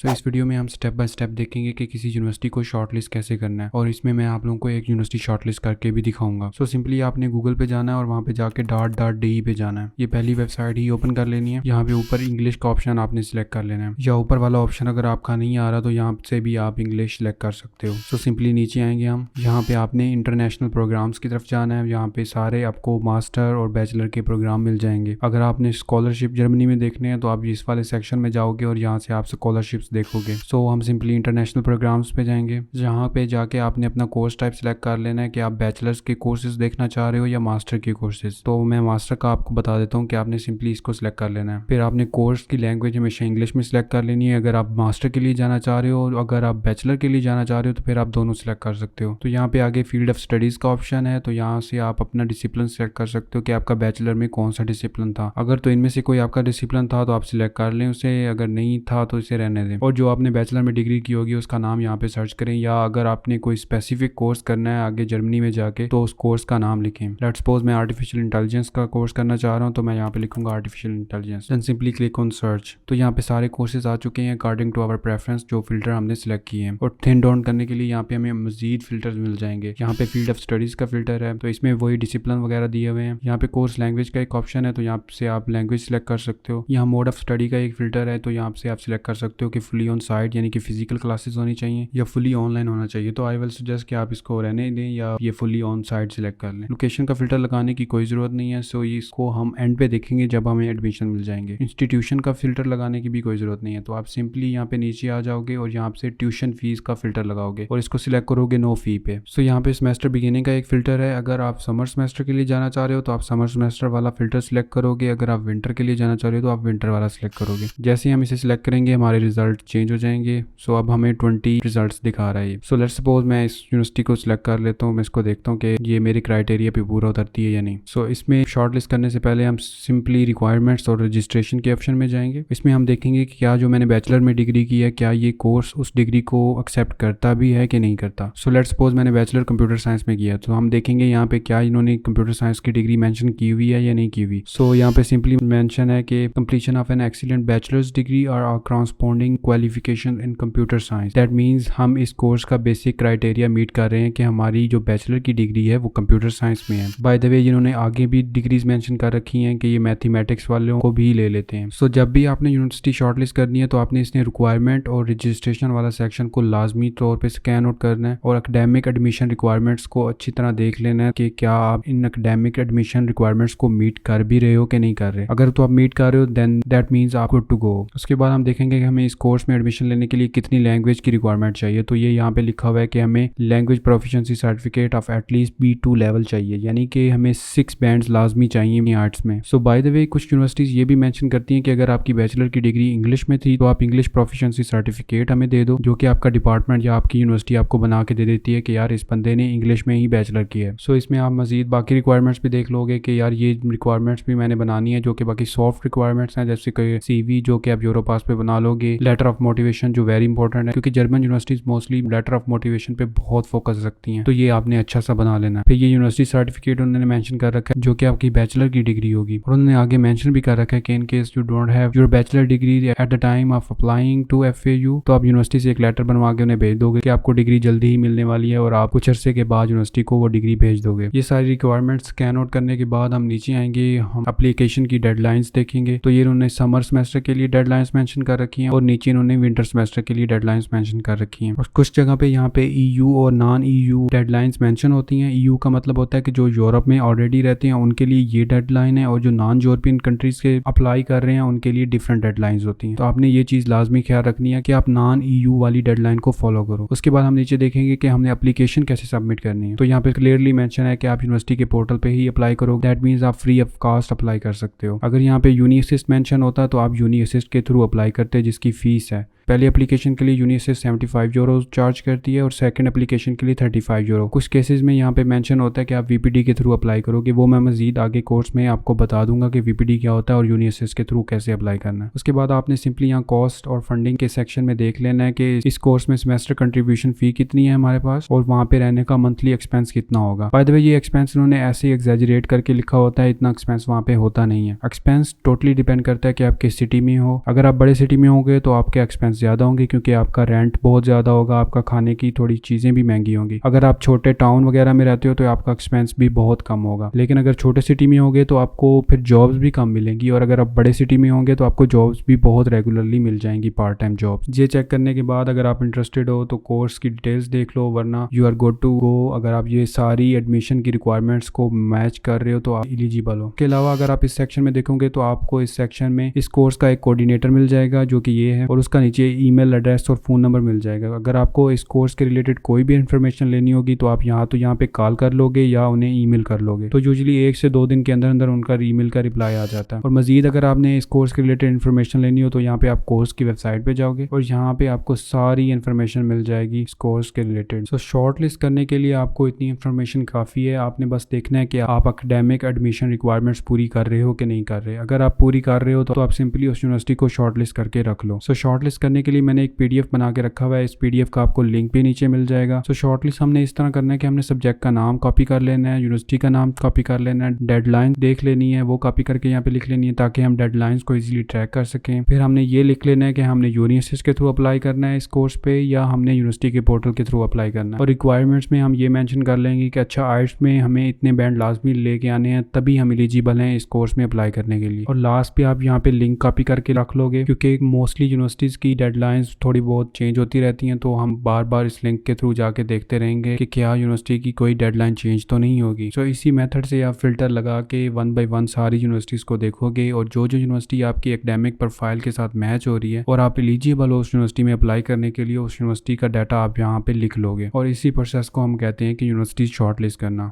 सो इस वीडियो में हम स्टेप बाय स्टेप देखेंगे कि किसी यूनिवर्सिटी को शॉर्टलिस्ट कैसे करना है, और इसमें मैं आप लोगों को एक यूनिवर्सिटी शॉर्टलिस्ट करके भी दिखाऊंगा। सो सिंपली आपने गूगल पे जाना है और वहाँ पे जाके .de पे जाना है। ये पहली वेबसाइट ही ओपन कर लेनी है। यहाँ पे ऊपर इंग्लिश का ऑप्शन आपने सिलेक्ट कर लेना है, या ऊपर वाला ऑप्शन अगर आपका नहीं आ रहा तो यहाँ से भी आप इंग्लिश सिलेक्ट कर सकते हो। सो सिंपली नीचे आएंगे हम, यहाँ पे आपने इंटरनेशनल प्रोग्राम्स की तरफ जाना है। यहाँ पे सारे आपको मास्टर और बैचलर के प्रोग्राम मिल जाएंगे। अगर आपने स्कॉलरशिप जर्मनी में देखने हैं तो आप इस वाले सेक्शन में जाओगे और यहाँ से आप स्कॉलरशिप्स देखोगे। सो हम सिंपली इंटरनेशनल प्रोग्राम्स पे जाएंगे। जहाँ पे जाके आपने अपना कोर्स टाइप सेलेक्ट कर लेना है कि आप बैचलर्स के कोर्सेज देखना चाह रहे हो या मास्टर के कोर्सेज। तो मैं मास्टर का आपको बता देता हूँ कि आपने सिंपली इसको सिलेक्ट कर लेना है। फिर आपने कोर्स की लैंग्वेज हमेशा इंग्लिश में सिलेक्ट कर लेनी है अगर आप मास्टर के लिए जाना चाह रहे हो, और अगर आप बैचलर के लिए जाना चाह रहे हो तो फिर आप दोनों सिलेक्ट कर सकते हो। तो यहाँ पे आगे फील्ड ऑफ स्टडीज का ऑप्शन है, तो यहाँ से आप अपना डिसिप्लिन सेलेक्ट कर सकते हो कि आपका बैचलर में कौन सा डिसिप्लिन था। अगर तो इनमें से कोई आपका डिसिप्लिन था तो आप सिलेक्ट कर लें उसे, अगर नहीं था तो इसे रहने दें। और जो आपने बैचलर में डिग्री की होगी उसका नाम यहाँ पे सर्च करें, या अगर आपने कोई स्पेसिफिक कोर्स करना है आगे जर्मनी में जाके तो उस कोर्स का नाम लिखें। लेट्स सपोज मैं आर्टिफिशियल इंटेलिजेंस का कोर्स करना चाह रहा हूँ, तो मैं यहाँ पे लिखूंगा artificial intelligence, then simply click on search. तो यहाँ पे सारे कोर्सेज आ चुके हैं अकॉर्डिंग टू आवर प्रेफरेंस, जो फिल्टर हमने सिलेक्ट किए हैं। और थिन डाउन करने के लिए यहाँ पे हमें मजीद फिल्टर्स मिल जाएंगे। यहाँ पे फील्ड ऑफ स्टडीज का फिल्टर है, तो इसमें वही डिसिप्लिन वगैरह दिए हुए हैं। यहाँ पे कोर्स लैंग्वेज का एक ऑप्शन है, तो यहाँ से आप लैंग्वेज सिलेक्ट कर सकते हो। यहाँ मोड ऑफ स्टडी का एक फिल्टर है, तो यहाँ से आप सिलेक्ट कर सकते हो कि फुली ऑन साइट यानी कि फिजिकल क्लासेस होनी चाहिए या फुली ऑनलाइन होना चाहिए। तो आई विल सजेस्ट कि आप इसको रहने दें या ये फुली ऑन साइट सिलेक्ट कर लें। लोकेशन का फिल्टर लगाने की कोई जरूरत नहीं है, सो इसको हम एंड पे देखेंगे जब हमें एडमिशन मिल जाएंगे। इंस्टीट्यूशन का फिल्टर लगाने की भी कोई जरूरत नहीं है, तो आप सिंपली यहाँ पे नीचे आ जाओगे और यहाँ से ट्यूशन फीस का फिल्टर लगाओगे और इसको सिलेक्ट करोगे नो फी पे। सो यहाँ पे सेमेस्टर बिगिनिंग का एक फिल्टर है। अगर आप समर सेमेस्टर के लिए जाना चाह रहे हो तो आप समर सेमेस्टर वाला फिल्टर सिलेक्ट करोगे। अगर आप विंटर के लिए जाना चाह रहे हो तो आप विंटर वाला सिलेक्ट करोगे। जैसे ही हम इसे सिलेक्ट करेंगे हमारे रिजल्ट चेंज हो जाएंगे। सो अब हमें 20 रिजल्ट्स दिखा रहा है। सो लेट्स सपोज मैं इस यूनिवर्सिटी को सिलेक्ट कर लेता हूँ। मैं इसको देखता हूँ कि ये मेरे क्राइटेरिया पे पूरा उतरती है या नहीं। सो इसमें शॉर्टलिस्ट करने से पहले हम सिंपली रिक्वायरमेंट्स और रजिस्ट्रेशन के ऑप्शन में जाएंगे। इसमें हम देखेंगे कि क्या जो मैंने बैचलर में डिग्री की है क्या ये कोर्स उस डिग्री को एक्सेप्ट करता भी है कि नहीं करता। सो लेट्स सपोज मैंने बैचलर कंप्यूटर साइंस में किया, तो हम देखेंगे यहाँ पे क्या इन्होंने कंप्यूटर साइंस की डिग्री मेंशन की हुई है या नहीं की हुई। सो यहाँ पे सिंपली मेंशन है कि completion of an excellent bachelor's degree और corresponding qualification in computer science. That means हम इस कोर्स का बेसिक क्राइटेरिया मीट कर रहे हैं कि हमारी जो बैचलर की डिग्री है वो कंप्यूटर साइंस में है। बाय द वे इन्होंने आगे भी डिग्रीज मेंशन कर रखी हैं कि ये मैथमेटिक्स वालों को भी ले लेते हैं। सो जब भी आपने यूनिवर्सिटी शॉर्टलिस्ट करनी है तो आपने इसने रिक्वायरमेंट और रजिस्ट्रेशन वाला सेक्शन को लाजमी तौर पे स्कैन आउट करना है और एकेडमिक एडमिशन रिक्वायरमेंट्स को अच्छी तरह देख लेना है कि क्या आप इन एकेडमिक एडमिशन रिक्वायरमेंट्स को मीट कर भी रहे हो कि नहीं कर रहे। अगर तो आप मीट कर रहे हो देन दैट मीन्स आप गुड टू गो। उसके बाद हम देखेंगे कि हमें इस कोर्स में एडमिशन लेने के लिए कितनी लैंग्वेज की रिक्वायरमेंट चाहिए। तो ये यहाँ पे लिखा हुआ है कि हमें language proficiency certificate of at least B2 level चाहिए, यानी कि हमें 6 बैंड्स लाजमी चाहिए आर्ट्स में। सो बाय द वे कुछ यूनिवर्सिटीज ये भी मेंशन करती हैं कि अगर आपकी बैचलर की डिग्री इंग्लिश में थी तो आप इंग्लिश प्रोफिशिएंसी सर्टिफिकेट हमें दे दो, जो कि आपका डिपार्टमेंट या आपकी यूनिवर्सिटी आपको बना के दे देती है कि यार इस बंदे ने इंग्लिश में ही बैचलर की है। सो इसमें आप मजीद बाकी रिक्वायरमेंट्स भी देख लोगे कि यार ये रिक्वायरमेंट्स भी मैंने बनानी है, जो कि बाकी सॉफ्ट रिक्वायरमेंट्स हैं, जैसे कि CV जो कि आप यूरोपास पे बना लोगे, लेटर ऑफ मोटिवेशन जो वेरी इंपॉर्टेंट है क्योंकि German universities mostly letter of motivation पे बहुत फोकस रखती हैं, तो ये आपने अच्छा सा बना लेना है। फिर ये यूनिवर्सिटी सर्टिफिकेट उन्होंने मेंशन कर रखा है जो कि आपकी बैचलर की डिग्री होगी, और उन्होंने आगे मेंशन भी कर रखा है कि in case you don't have your bachelor degree at the time of applying to FAU, तो आप यूनिवर्सिटी से एक लेटर बनवा के उन्हें भेज दोगे कि आपको डिग्री जल्दी ही मिलने वाली है और आप कुछ अरसे के बाद यूनिवर्सिटी को वो डिग्री भेज दोगे। ये सारी रिक्वायरमेंट्स स्कैन आउट करने के बाद हम नीचे आएंगे, हम एप्लीकेशन की डेडलाइंस देखेंगे। तो ये उन्होंने समर सेमेस्टर के लिए डेडलाइंस मेंशन कर रखी हैं और नीचे इन्होंने विंटर सेमेस्टर के लिए डेडलाइंस मेंशन कर रखी हैं। और कुछ जगह पे यहाँ पे EU और नॉन EU डेडलाइंस मेंशन होती हैं। EU का मतलब होता है कि जो यूरोप में ऑलरेडी रहते हैं उनके लिए ये डेडलाइन है, और जो नॉन यूरोपियन कंट्रीज के अप्लाई कर रहे हैं उनके लिए डिफरेंट डेडलाइंस होती हैं। तो आपने ये चीज लाजमी ख्याल रखनी है कि आप नॉन EU वाली डेडलाइन को फॉलो करो। उसके बाद हम नीचे देखेंगे कि हमने एप्लीकेशन कैसे सबमिट करनी है। तो यहाँ पे क्लियरली मेंशन है कि आप यूनिवर्सिटी के पोर्टल पे ही अप्लाई करो। दैट मीन्स आप फ्री ऑफ कॉस्ट अप्लाई कर सकते हो। अगर यहाँ पे यूनी असिस्ट मेंशन होता तो आप यूनी असिस्ट के थ्रू अप्लाई करते, जिसकी फीस है। पहली एप्लीकेशन के लिए यूनी असिस्ट 75 यूरो चार्ज करती है और सेकंड एप्लीकेशन के लिए 35 यूरो। कुछ केसेस में यहाँ पे मेंशन होता है कि आप VPD के थ्रू अप्लाई करोगे, वो मैं मजीद आगे कोर्स में आपको बता दूंगा कि VPD क्या होता है और यूनी असिस्ट के थ्रू कैसे अप्लाई करना है। उसके बाद आपने सिंपली यहाँ कॉस्ट और फंडिंग के सेक्शन में देख लेना है कि इस कोर्स में सेमेस्टर कंट्रीब्यूशन फी कितनी है हमारे पास और वहाँ पे रहने का मंथली एक्सपेंस कितना होगा। बाय द वे ये एक्सपेंस उन्होंने ऐसे ही एग्जैजरेट करके लिखा होता है, इतना एक्सपेंस वहाँ पे होता नहीं है। एक्सपेंस टोटली डिपेंड करता है कि आप किस सिटी में हो। अगर आप बड़े सिटी में होंगे तो आप आपके एक्सपेंस ज़्यादा होंगे क्योंकि आपका रेंट बहुत ज़्यादा होगा, आपका खाने की थोड़ी चीज़ें भी महंगी होंगी। अगर आप छोटे टाउन वगैरह में रहते हो तो आपका एक्सपेंस भी बहुत कम होगा। लेकिन अगर छोटे सिटी में होंगे तो आपको फिर जॉब्स भी कम मिलेंगी, और अगर आप बड़े सिटी में होंगे तो आपको जॉब्स भी बहुत रेगुलरली मिल जाएंगी, पार्ट टाइम जॉब्स। ये चेक करने के बाद अगर आप इंटरेस्टेड हो तो कोर्स की डिटेल्स देख लो, वरना you are good to go. अगर आप ये सारी एडमिशन की रिक्वायरमेंट्स को मैच कर रहे हो तो आप एलिजिबल हो। इसके अलावा अगर आप इस सेक्शन में देखोगे तो आपको इस सेक्शन में इस कोर्स का एक कोऑर्डिनेटर मिल जाएगा जो कि ये है, और उसका नीचे ईमेल एड्रेस और फ़ोन नंबर मिल जाएगा। अगर आपको इस कोर्स के रिलेटेड कोई भी इन्फॉर्मेशन लेनी होगी तो आप यहाँ पे कॉल कर लोगे या उन्हें ईमेल कर लोगे, तो यूजुअली 1 से 2 दिन के अंदर अंदर उनका ईमेल का रिप्लाई आ जाता है। और मजीद अगर आपने इस कोर्स के रिलेटेड इन्फॉर्मेशन लेनी हो तो यहाँ पे आप कोर्स की वेबसाइट पे जाओगे और यहाँ पे आपको सारी इन्फॉर्मेशन मिल जाएगी इस कोर्स के रिलेटेड। सो शॉर्ट लिस्ट करने के लिए आपको इतनी इन्फॉर्मेशन काफ़ी है। आपने बस देखना है कि आप एकेडमिक एडमिशन रिक्वायरमेंट्स पूरी कर रहे हो कि नहीं कर रहे। अगर आप पूरी कर रहे हो तो आप सिंपली उस यूनिवर्सिटी को शॉर्ट लिस्ट करके रख लो। सो शॉर्ट लिस्ट करने के लिए मैंने एक PDF बना के रखा हुआ है। इस PDF का आपको लिंक भी नीचे मिल जाएगा। सो शॉर्ट लिस्ट हमने इस तरह करना है कि हमने सब्जेक्ट का नाम कॉपी कर लेना है, यूनिवर्सिटी का नाम कॉपी कर लेना है, डेडलाइन देख लेनी है, वो कॉपी करके यहाँ पे लिख लेनी है ताकि हम डेडलाइंस को इजीली ट्रैक कर सकें। फिर हमने ये लिख लेना है कि हमने यूनिवर्सिटी के थ्रू अप्लाई करना है इस कोर्स पे या हमने यूनिवर्सिटी के पोर्टल के थ्रू अप्लाई करना है। और रिक्वायरमेंट्स में हम ये मेंशन कर लेंगे कि अच्छा आइट्स में हमें इतने बैंड लाजमी लेके आने हैं तभी हम एलिजिबल हैं इस कोर्स में अप्लाई करने के लिए। और लास्ट पे आप यहाँ पे लिंक कॉपी करके रख लोगे क्योंकि मोस्टली यूनिवर्सिटीज़ की डेडलाइंस थोड़ी बहुत चेंज होती रहती हैं, तो हम बार बार इस लिंक के थ्रू जाके देखते रहेंगे कि क्या यूनिवर्सिटी की कोई डेडलाइन चेंज तो नहीं होगी। सो इसी मेथड से आप फिल्टर लगा के 1 by 1 सारी यूनिवर्सिटीज़ को देखोगे और जो यूनिवर्सिटी आपकी एकेडमिक प्रोफाइल के साथ मैच हो रही है और आप एलिजिबल हो उस यूनिवर्सिटी में अप्लाई करने के लिए, उस यूनिवर्सिटी का डाटा आप यहाँ पे लिख लोगे। और इसी प्रोसेस को हम कहते हैं कि यूनिवर्सिटी शॉर्ट लिस्ट करना।